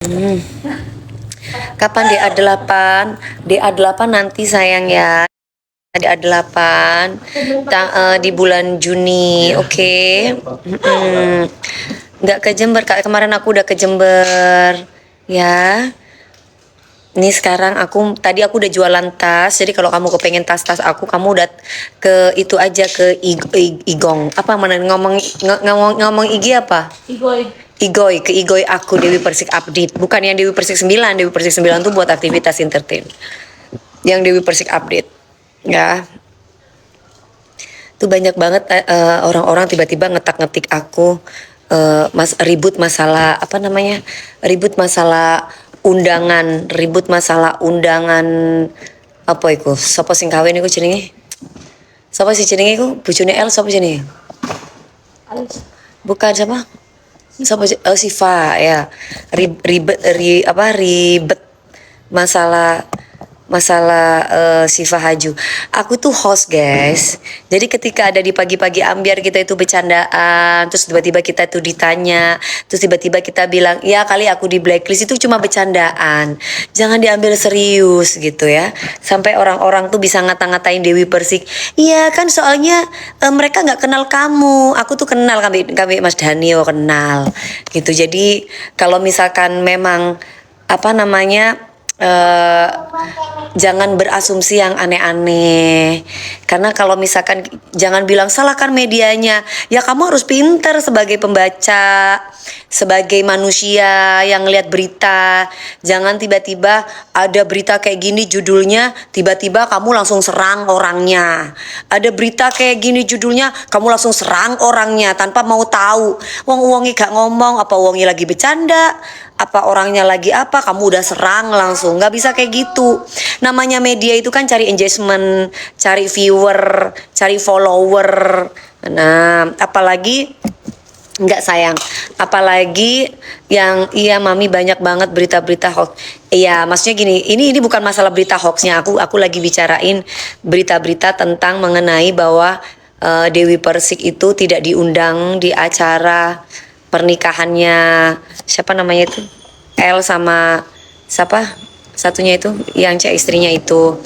Hmm. Kapan DA8? DA8 nanti sayang ya. DA8 di bulan Juni, oke? Nggak ke Jember, kemarin aku udah ke Jember, ya. Ini sekarang tadi aku udah jualan tas, jadi kalau kamu kepengen tas-tas aku, kamu udah ke itu aja, ke Igong. Apa mana ngomong IG apa? Igoy, ke Igoy aku, Dewi Persik Update. Bukan yang Dewi Persik 9, Dewi Persik 9 tuh buat aktivitas entertain. Yang Dewi Persik Update, ya. Tuh banyak banget orang-orang tiba-tiba ngetik aku, ribut masalah apa namanya, ribut masalah undangan apa itu, sopo sing kawin iku jenenge, sopo sih jenenge iku, bojone El sopo jenenge, bukan siapa, sopo Siva ya, ribet masalah Siva Haju. Aku tuh host guys, jadi ketika ada di pagi-pagi ambiar kita itu bercandaan, terus tiba-tiba kita tuh ditanya, terus tiba-tiba kita bilang ya kali aku di blacklist, itu cuma bercandaan, jangan diambil serius gitu ya. Sampai orang-orang tuh bisa ngata-ngatain Dewi Persik, iya kan soalnya mereka nggak kenal kamu, aku tuh kenal, kami Mas Danio kenal gitu. Jadi kalau misalkan memang apa namanya, jangan berasumsi yang aneh-aneh, karena kalau misalkan jangan bilang salahkan medianya, ya kamu harus pinter sebagai pembaca, sebagai manusia yang lihat berita. Jangan tiba-tiba ada berita kayak gini judulnya, tiba-tiba kamu langsung serang orangnya. Ada berita kayak gini judulnya, kamu langsung serang orangnya tanpa mau tahu. Wong-wongi gak ngomong, apa wongi lagi bercanda, apa orangnya lagi apa, kamu udah serang langsung. Nggak bisa kayak gitu. Namanya media itu kan cari engagement, cari viewer, cari follower. Nah, apalagi nggak sayang, apalagi yang iya mami banyak banget berita-berita hoax. Iya, maksudnya gini, ini bukan masalah berita hoaxnya, aku lagi bicarain berita-berita tentang mengenai bahwa Dewi Persik itu tidak diundang di acara pernikahannya siapa namanya itu, El sama siapa satunya itu yang cewek istrinya itu.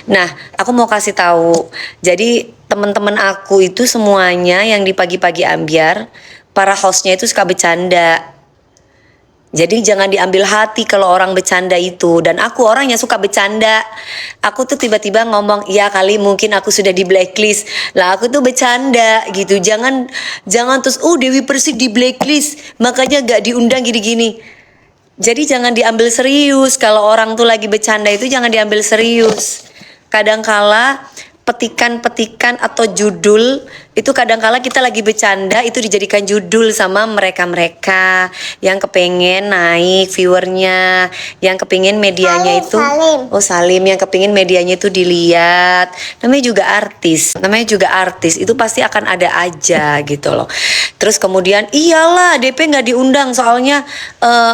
Nah, aku mau kasih tahu, jadi teman-teman aku itu semuanya yang di pagi-pagi ambiar, para hostnya itu suka bercanda. Jadi jangan diambil hati kalau orang bercanda itu. Dan aku orang yang suka bercanda. Aku tuh tiba-tiba ngomong, ya kali mungkin aku sudah di blacklist. Lah aku tuh bercanda gitu. Jangan terus, Dewi Persik di blacklist, makanya gak diundang gini-gini. Jadi jangan diambil serius. Kalau orang tuh lagi bercanda itu jangan diambil serius. Kadangkala petikan-petikan atau judul itu kadangkala kita lagi bercanda itu dijadikan judul sama mereka-mereka yang kepengen naik viewernya, yang kepengen medianya itu Salim yang kepengen medianya itu dilihat. Namanya juga artis itu pasti akan ada aja gitu loh. Terus kemudian iyalah DP nggak diundang soalnya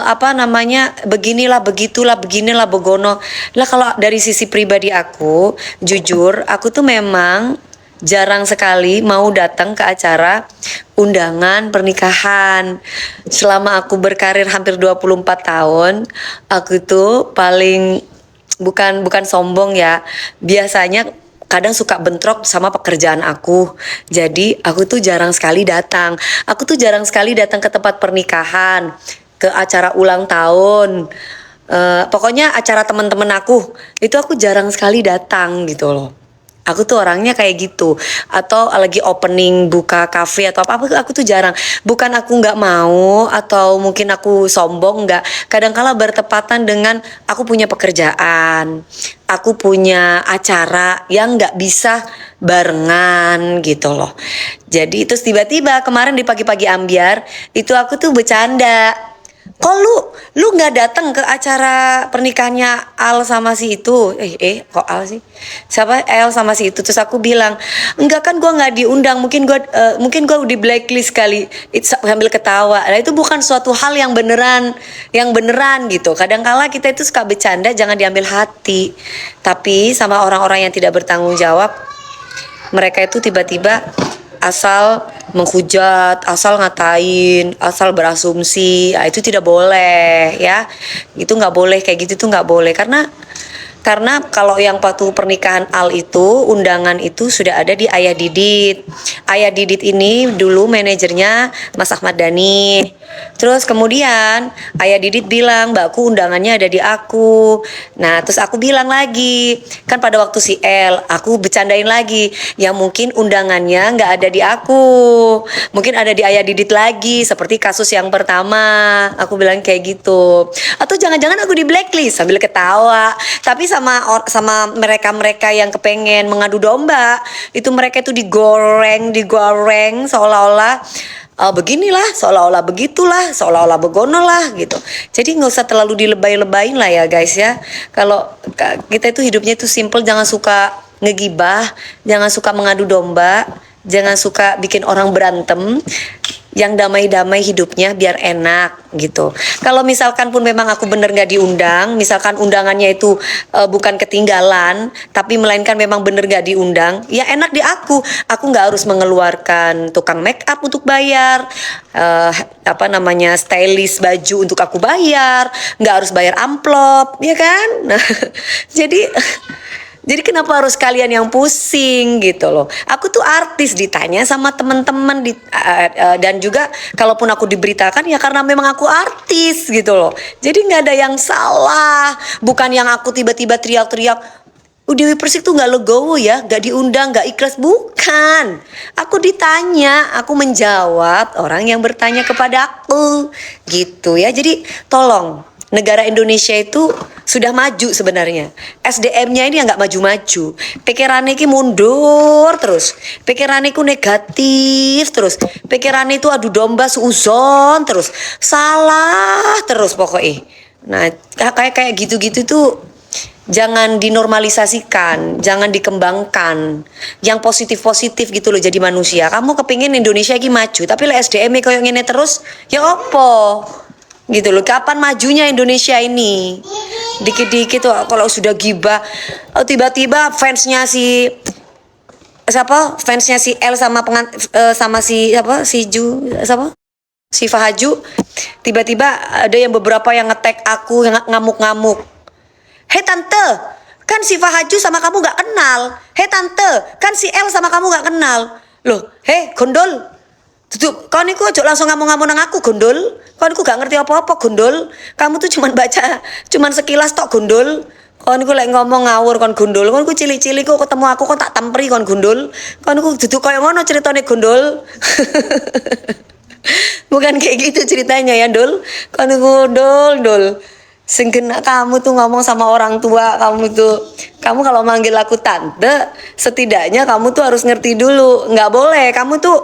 apa namanya, beginilah beginilah begono lah. Kalau dari sisi pribadi aku, jujur aku tuh memang jarang sekali mau datang ke acara undangan pernikahan. Selama aku berkarir hampir 24 tahun, aku tuh paling bukan sombong ya. Biasanya kadang suka bentrok sama pekerjaan aku. Jadi aku tuh jarang sekali datang. Aku tuh jarang sekali datang ke tempat pernikahan, ke acara ulang tahun. Pokoknya acara teman-teman aku itu aku jarang sekali datang gitu loh. Aku tuh orangnya kayak gitu. Atau lagi opening buka cafe atau apa, aku tuh jarang. Bukan aku nggak mau atau mungkin aku sombong, nggak. Kadangkala bertepatan dengan aku punya pekerjaan, aku punya acara yang nggak bisa barengan gitu loh. Jadi terus tiba-tiba kemarin di pagi-pagi ambiar itu aku tuh bercanda, kok lu nggak datang ke acara pernikahannya Al sama si itu, kok Al sih, siapa, El sama si itu. Terus aku bilang enggak kan, gua nggak diundang, mungkin gua di blacklist kali. Sambil ketawa. Nah itu bukan suatu hal yang beneran gitu. Kadangkala kita itu suka bercanda, jangan diambil hati. Tapi sama orang-orang yang tidak bertanggung jawab, mereka itu tiba-tiba asal menghujat, asal ngatain, asal berasumsi, itu tidak boleh ya. Itu nggak boleh, kayak gitu tuh nggak boleh, karena kalau yang waktu pernikahan Al itu undangan itu sudah ada di Ayah Didit. Ayah Didit ini dulu manajernya Mas Ahmad Dhani. Terus kemudian Ayah Didit bilang, "Mbakku, undangannya ada di aku." Nah, terus aku bilang lagi, kan pada waktu si L, aku bercandain lagi, ya mungkin undangannya nggak ada di aku, mungkin ada di Ayah Didit lagi, seperti kasus yang pertama. Aku bilang kayak gitu. Atau jangan-jangan aku di blacklist, sambil ketawa. Tapi sama mereka-mereka yang kepengen mengadu domba, itu mereka itu digoreng seolah-olah beginilah, seolah-olah begitulah, seolah-olah begono lah gitu. Jadi nggak usah terlalu dilebay-lebayin lah ya guys ya. Kalau kita itu hidupnya itu simple, jangan suka ngegibah, jangan suka mengadu domba, jangan suka bikin orang berantem. Yang damai-damai hidupnya biar enak gitu. Kalau misalkan pun memang aku bener nggak diundang, misalkan undangannya itu bukan ketinggalan, tapi melainkan memang bener nggak diundang, ya enak di aku. Aku nggak harus mengeluarkan tukang make up untuk bayar, stylist baju untuk aku bayar, nggak harus bayar amplop, ya kan? Nah, jadi kenapa harus kalian yang pusing gitu loh? Aku tuh artis, ditanya sama teman-teman dan juga kalaupun aku diberitakan ya karena memang aku artis gitu loh. Jadi nggak ada yang salah. Bukan yang aku tiba-tiba teriak-teriak, Dewi Persik tuh nggak legowo ya, nggak diundang, nggak ikhlas. Bukan. Aku ditanya, aku menjawab orang yang bertanya kepada aku gitu ya. Jadi tolong. Negara Indonesia itu sudah maju sebenarnya. SDM-nya ini nggak maju-maju. Pikirannya ini mundur terus. Pikirannya itu negatif terus. Pikirannya itu adu domba suuzon terus. Salah terus pokoknya. Nah, kayak gitu-gitu tuh jangan dinormalisasikan, jangan dikembangkan. Yang positif-positif gitu loh jadi manusia. Kamu kepingin Indonesia ini maju, tapi lah SDM-nya kayak gini terus, ya opo? Gitu loh, kapan majunya Indonesia ini? Dikit-dikit tuh kalau sudah gibah, tiba-tiba fansnya si L sama sama si Fahaju, tiba-tiba ada yang beberapa yang nge-tag aku yang ngamuk-ngamuk. Hei tante, kan si Fahaju sama kamu gak kenal. Hei tante, kan si L sama kamu gak kenal. Loh, hei gondol, tutup, kau niku ojo langsung ngomong-ngomong nang aku gondol. Kau niku gak ngerti apa-apa gondol. Kamu tuh cuman baca, cuman sekilas tok gondol. Kau niku lek ngomong ngawur kon gondol. Kau niku cilik-cilik kok ketemu aku kok tak temperi kon gondol. Kau niku duduk koyo ngono ceritane gondol. Bukan kayak gitu ceritanya ya, Dol. Kau niku dol. Sing kena kamu tuh ngomong sama orang tua kamu tuh, kamu kalau manggil aku tante, setidaknya kamu tuh harus ngerti dulu. Nggak boleh, kamu tuh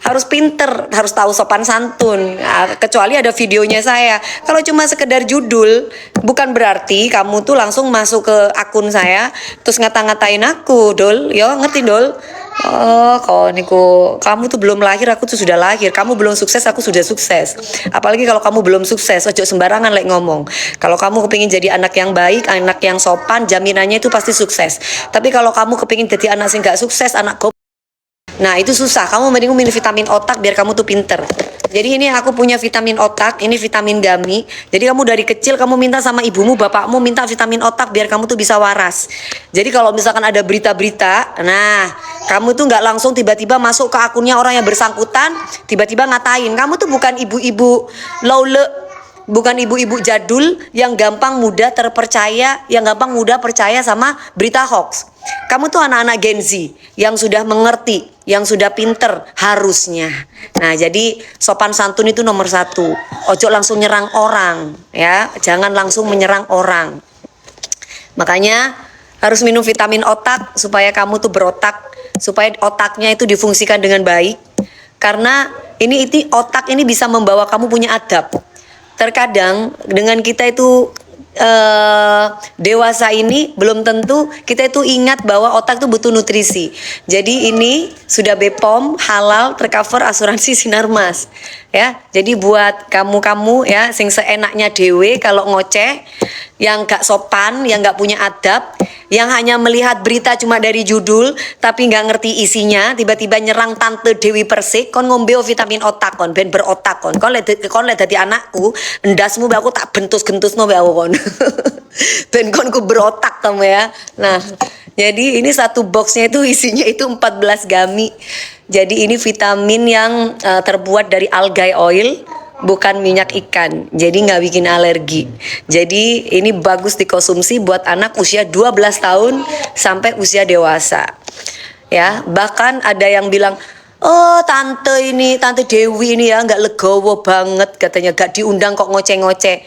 harus pinter, harus tahu sopan santun. Nah, kecuali ada videonya saya. Kalau cuma sekedar judul, bukan berarti kamu tuh langsung masuk ke akun saya terus ngata-ngatain aku, Dol. Yo, ngerti, Dol? Oh, kalau niku kamu tuh belum lahir, aku tuh sudah lahir. Kamu belum sukses, aku sudah sukses. Apalagi kalau kamu belum sukses, ojo sembarangan lek ngomong. Kalau kamu kepingin jadi anak yang baik, anak yang sopan, jaminannya itu pasti sukses. Tapi kalau kamu kepingin jadi anak sing gak sukses, anak nah itu susah. Kamu mending minum vitamin otak biar kamu tuh pinter. Jadi ini aku punya vitamin otak, ini vitamin gummy. Jadi kamu dari kecil kamu minta sama ibumu, bapakmu minta vitamin otak biar kamu tuh bisa waras. Jadi kalau misalkan ada berita-berita, nah kamu tuh nggak langsung tiba-tiba masuk ke akunnya orang yang bersangkutan, tiba-tiba ngatain. Kamu tuh bukan ibu-ibu lawle, bukan ibu-ibu jadul yang gampang mudah terpercaya, yang gampang mudah percaya sama berita hoax. Kamu tuh anak-anak Gen Z yang sudah mengerti, yang sudah pinter harusnya. Nah jadi sopan santun itu nomor 1. Ojo langsung nyerang orang ya, jangan langsung menyerang orang. Makanya harus minum vitamin otak supaya kamu tuh berotak, supaya otaknya itu difungsikan dengan baik. Karena ini otak ini bisa membawa kamu punya adab. Terkadang dengan kita itu dewasa ini belum tentu kita itu ingat bahwa otak itu butuh nutrisi. Jadi ini sudah BPOM halal tercover asuransi Sinarmas ya. Jadi buat kamu ya sing seenaknya dewe kalau ngoceh yang gak sopan, yang gak punya adab, yang hanya melihat berita cuma dari judul tapi nggak ngerti isinya, tiba-tiba nyerang Tante Dewi Persik, kon ngombe vitamin otak kon, ben berotak kon lek dadi anakku, endasmu be aku tak bentus-gentusno be aku kon. Ben kon ku berotak kamu ya. Nah, jadi ini satu boxnya itu isinya itu 14 gami. Jadi ini vitamin yang terbuat dari algae oil, bukan minyak ikan, jadi nggak bikin alergi. Jadi ini bagus dikonsumsi buat anak usia 12 tahun sampai usia dewasa. Ya, bahkan ada yang bilang, oh tante Dewi ini ya nggak legowo banget katanya, gak diundang kok ngoceh-ngoceh.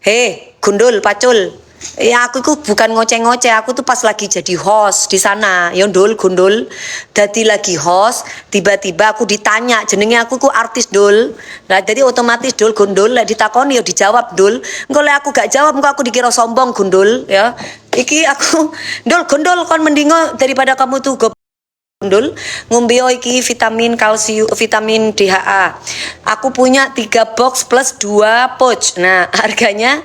Hei, gundul, pacul. Ya aku itu bukan ngoceh-ngoceh, aku tuh pas lagi jadi host di sana, ya gundul, dadi lagi host, tiba-tiba aku ditanya, jenenge aku ku artis dul, lah jadi otomatis dul gundul, lah ditakoni ya dijawab dul, engko lek aku gak jawab, engko aku dikira sombong gundul, ya, iki aku, dul gundul kon mendingo daripada kamu tuh gundul ngombe iki vitamin kalsium, vitamin DHA. Aku punya 3 box plus 2 pouch. Nah, harganya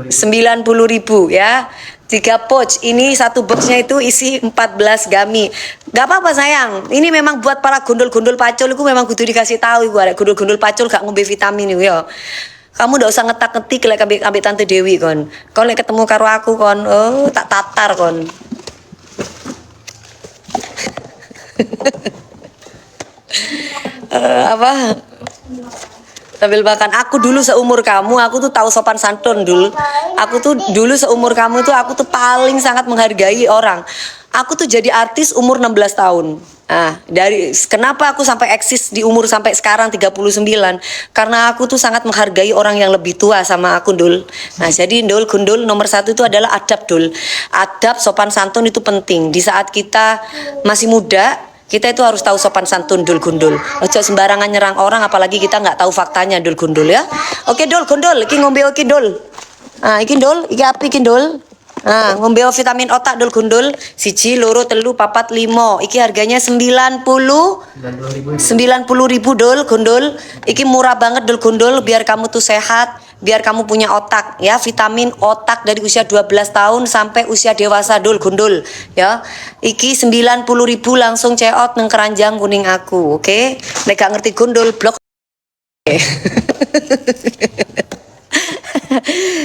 90.000 ya. 3 pouch. Ini satu boxnya itu isi 14 gami. Gak apa-apa sayang. Ini memang buat para gundul-gundul pacul, itu memang kudu dikasih tahu iku arek gundul-gundul pacul gak ngombe vitamin iku ya. Kamu ndak usah ngetak-ngetik lek ambek Tante Dewi kon. Kon lek ketemu karo aku kon, oh tak tatar kon. Apa sambil makan, aku dulu seumur kamu aku tuh tahu sopan santun dulu, aku tuh dulu seumur kamu tuh aku tuh paling sangat menghargai orang. Aku tuh jadi artis umur 16 tahun. Nah, kenapa aku sampai eksis di umur sampai sekarang 39? Karena aku tuh sangat menghargai orang yang lebih tua sama aku dul. Nah, jadi dul gundul nomor 1 itu adalah adab dul. Adab sopan santun itu penting di saat kita masih muda. Kita itu harus tahu sopan santun dul gundul. Ojo sembarangan nyerang orang apalagi kita nggak tahu faktanya dul gundul ya. Oke dul gundul, iki ngombe iki dul. Ah iki dul, iki api iki dul. Nah, ngombe vitamin otak dul gundul, 1, 2, 3, 4, 5. Iki harganya 90.000 dul gundul. Iki murah banget dul gundul biar kamu tuh sehat, biar kamu punya otak ya, vitamin otak dari usia 12 tahun sampai usia dewasa dul gundul ya. Iki 90.000 langsung ceot nang keranjang kuning aku, oke? Nek gak ngerti gundul blok.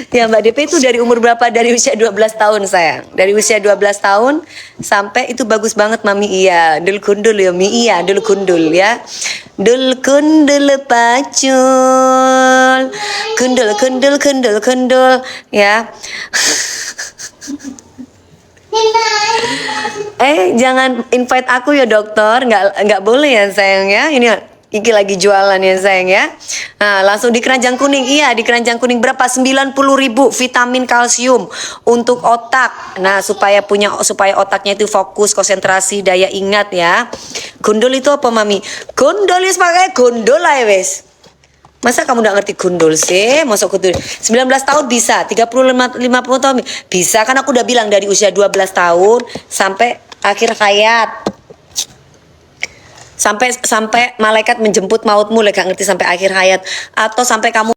Ya Mbak DP itu dari umur berapa? Dari usia 12 tahun sayang. Dari usia 12 tahun sampai itu bagus banget mami. Iya dul gundul ya mi, iya dul gundul ya. Dul gundul pacul, gundul gundul gundul gundul ya. Jangan invite aku ya dokter, nggak boleh ya sayang ya. Ini iki lagi jualan ya sayang ya. Nah, langsung di keranjang kuning. Iya, di keranjang kuning berapa? 90.000 vitamin kalsium untuk otak. Nah, supaya otaknya itu fokus, konsentrasi, daya ingat ya. Gundul itu apa mami? Gundul is pakai gundul lah wes. Masa kamu udah ngerti gundul sih? Masuk gundul 19 tahun bisa, 35 50 tahun bisa, kan aku udah bilang dari usia 12 tahun sampai akhir hayat. Sampai malaikat menjemput mautmu, lek gak ngerti sampai akhir hayat atau sampai kamu,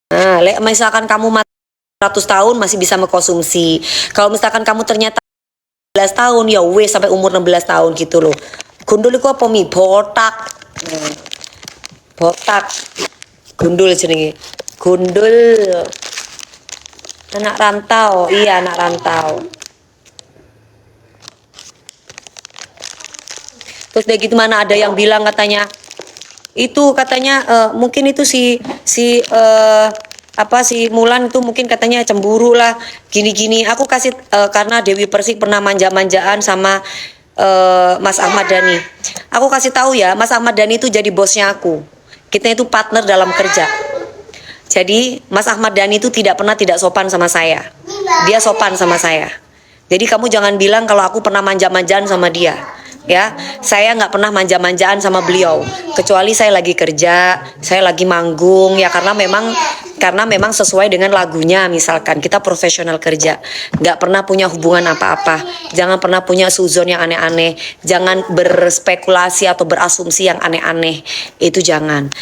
nah lek misalkan kamu mati 100 tahun masih bisa mengkonsumsi. Kalau misalkan kamu ternyata 16 tahun ya wes sampai umur 16 tahun gitu loh. Gundul itu apa mi? Botak. Botak. Gundul jenenge. Gundul. Anak rantau, iya anak rantau. Terus udah gitu mana ada yang bilang katanya mungkin itu si Mulan itu mungkin katanya cemburu lah gini-gini. Aku kasih karena Dewi Persik pernah manja-manjaan sama Mas Ahmad Dhani. Aku kasih tahu ya, Mas Ahmad Dhani itu jadi bosnya aku. Kita itu partner dalam kerja. Jadi Mas Ahmad Dhani itu tidak pernah tidak sopan sama saya. Dia sopan sama saya. Jadi kamu jangan bilang kalau aku pernah manja-manjaan sama dia. Ya, saya nggak pernah manja-manjaan sama beliau kecuali saya lagi kerja, saya lagi manggung ya, karena memang sesuai dengan lagunya. Misalkan kita profesional kerja, nggak pernah punya hubungan apa-apa, jangan pernah punya suzon yang aneh-aneh, jangan berspekulasi atau berasumsi yang aneh-aneh, itu jangan.